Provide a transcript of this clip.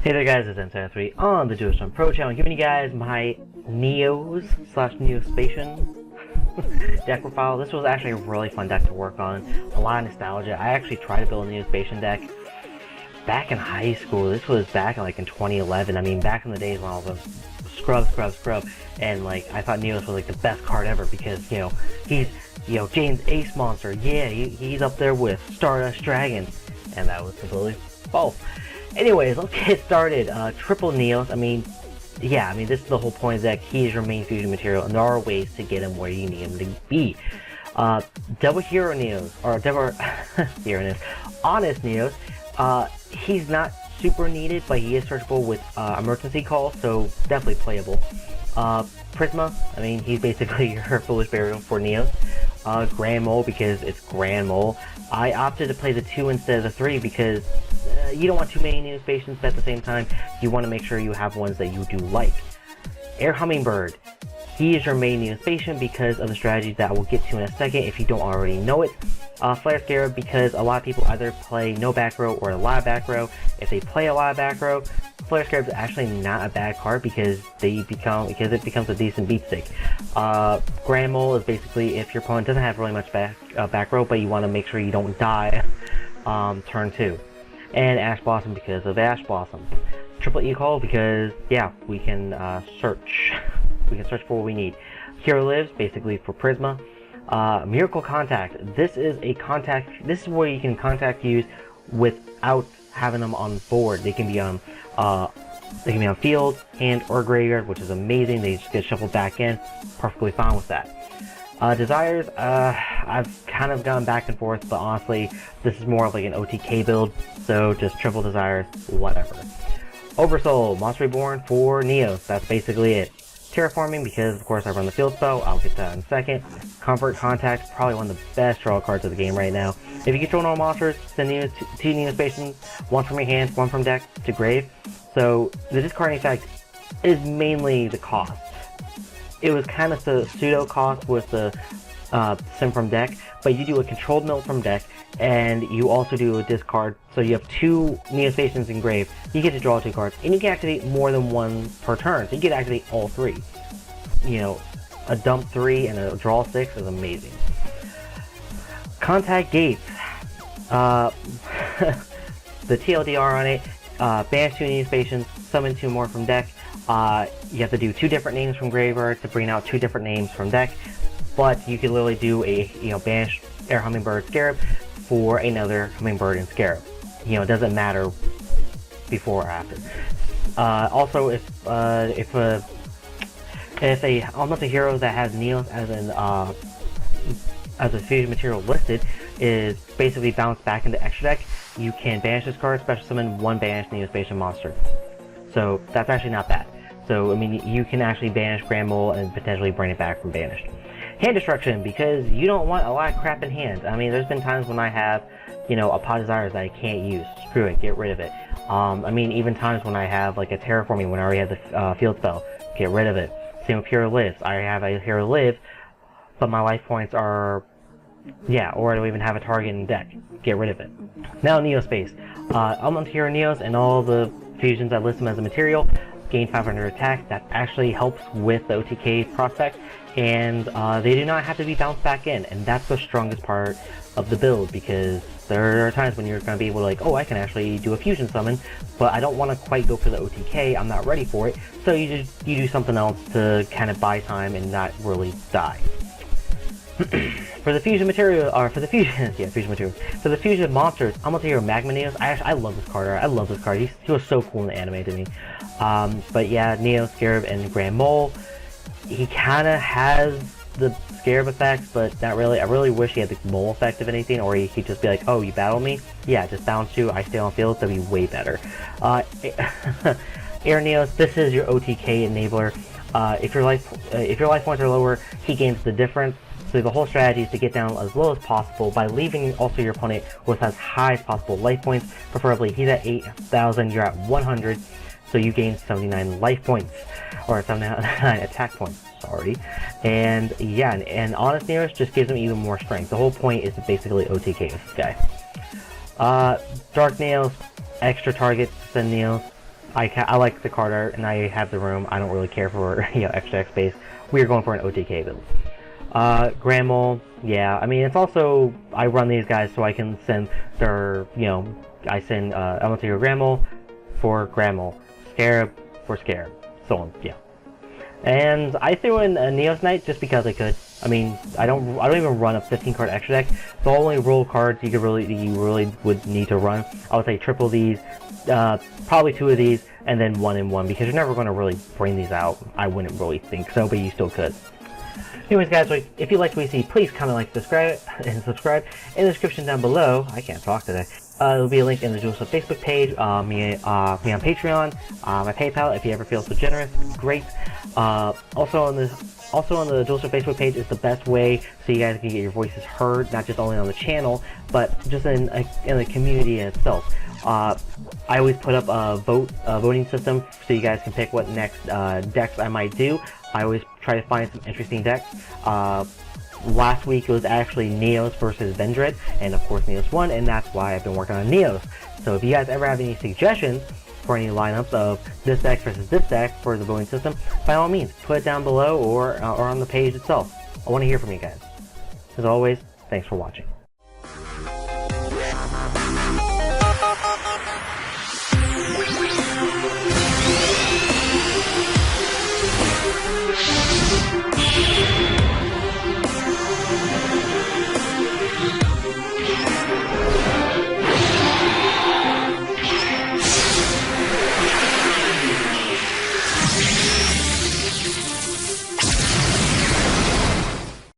Hey there guys, it's M73 on the Duostorm Pro channel, giving you guys my Neos slash Neospatian deck profile. This was actually a really fun deck to work on, a lot of nostalgia. I actually tried to build a Neospatian deck back in high school. This was back in 2011. I mean, back in the days when I was scrub, and like I thought Neos was like the best card ever because he's Jane's Ace Monster. Yeah, he's up there with Stardust Dragon, and that was completely false. Anyways, let's get started. Triple Neos. I mean, this is the whole point of the deck. He is your main fusion material, and there are ways to get him where you need him to be. Double Hero Neos, or double Hero Neos, Honest Neos. He's not super needed, but he is searchable with emergency call, so definitely playable. Prisma. I mean, he's basically your Foolish Burial for Neos. Grand Mole, because it's Grand Mole. I opted to play the 2 instead of the 3 because you don't want too many Neospatians, but at the same time, you want to make sure you have ones that you do like. Air Hummingbird. He is your main Neospatian because of the strategies that I will get to in a second if you don't already know it. Flare Scarab, because a lot of people either play no back row or a lot of back row. If they play a lot of back row, Flare Scarab is actually not a bad card because it becomes a decent beat stick. Grand Mole is basically if your opponent doesn't have really much back row, but you want to make sure you don't die turn 2. And Ash Blossom because of Ash Blossom. Triple E-Call because, yeah, we can search. We can search for what we need. Hero Lives, basically for Prisma. Miracle Contact. This is where you can contact use without having them on board. They can be on field, hand, or graveyard, which is amazing. They just get shuffled back in. Perfectly fine with that. Desires, I've kind of gone back and forth, but honestly, this is more of like an OTK build, so just triple Desires, whatever. Oversoul, Monster Reborn for Neos, that's basically it. Terraforming, because of course I run the field spell, I'll get to that in a second. Comfort Contact, probably one of the best draw cards of the game right now. If you control normal monsters, send two Neospatians, one from your hand, one from deck, to grave. So the discarding effect is mainly the cost. It was kind of the pseudo cost with the sim from deck, but you do a controlled mill from deck, and you also do a discard, so you have 2 Neospatians in grave. You get to draw 2 cards, and you can activate more than one per turn, so you get to activate all 3. A dump 3 and a draw 6 is amazing. Contact Gates. The TLDR on it, banish 2 Neospatians, summon 2 more from deck. You have to do 2 different names from graveyard to bring out 2 different names from deck, but you can literally do a banish Air Hummingbird Scarab for another Hummingbird and Scarab. It doesn't matter before or after. Also, if a almost a hero that has Neos as a fusion material listed is basically bounced back into extra deck, you can banish this card, special summon 1 banished Neospatian monster. So that's actually not bad. So I mean, you can actually banish Grand Mole and potentially bring it back from banished. Hand Destruction, because you don't want a lot of crap in hand. I mean, there's been times when I have, a Pod Desires that I can't use. Screw it, get rid of it. I mean, even times when I have like a Terraforming when I already have the field spell, get rid of it. Same with Hero Lives. I have a Hero Live, but my life points are, or I don't even have a target in deck. Get rid of it. Now Neospace. Element Hero Neos and all the fusions that list them as a material gain 500 attack. That actually helps with the OTK prospect, and they do not have to be bounced back in, and that's the strongest part of the build, because there are times when you're going to be able to like, oh, I can actually do a fusion summon, but I don't want to quite go for the OTK, I'm not ready for it, so you do something else to kind of buy time and not really die. For the fusion material, or for the fusion, fusion material. For the fusion monsters, I'm gonna hear Magma Neos. I love this card. I love this card. He was so cool in the anime to me. But yeah, Neo, Scarab, and Grand Mole. He kind of has the Scarab effect, but not really. I really wish he had the Mole effect if anything, or he could just be like, oh, you battle me? Yeah, just bounce you. I stay on field. That'd be way better. Air Neos. This is your OTK enabler. If your life points are lower, he gains the difference. So the whole strategy is to get down as low as possible by leaving also your opponent with as high as possible life points. Preferably he's at 8,000, you're at 100, so you gain 79 life points, or 79 attack points, sorry. And yeah, and Honest Neos just gives him even more strength. The whole point is to basically OTK with this guy. Dark Nails, extra targets to send Neos. I like the card art, and I have the room. I don't really care for extra deck space. We are going for an OTK build. Grammel, yeah. I mean, it's also I run these guys so I can send their I send Elemental Hero Grammel for Grammel, Scarab for Scarab, so on. Yeah. And I threw in a Neos Knight just because I could. I mean, I don't even run a 15 card extra deck. The only roll cards you really would need to run, I would say triple these, probably 2 of these, and then 1 and 1, because you're never going to really bring these out. I wouldn't really think so, but you still could. Anyways, guys, if you liked what you see, please comment, like, subscribe in the description down below. I can't talk today. There'll be a link in the Dual Stuff Facebook page, me on Patreon, my PayPal if you ever feel so generous. Great. Also on the Dual Stuff Facebook page is the best way so you guys can get your voices heard, not just only on the channel, but just in the community in itself. I always put up a voting system so you guys can pick what next decks I might do. I always try to find some interesting decks. Last week it was actually Neos versus Vendred, and of course Neos won, and that's why I've been working on Neos. So if you guys ever have any suggestions for any lineups of this deck versus this deck for the voting system, by all means, put it down below or on the page itself. I want to hear from you guys. As always, thanks for watching.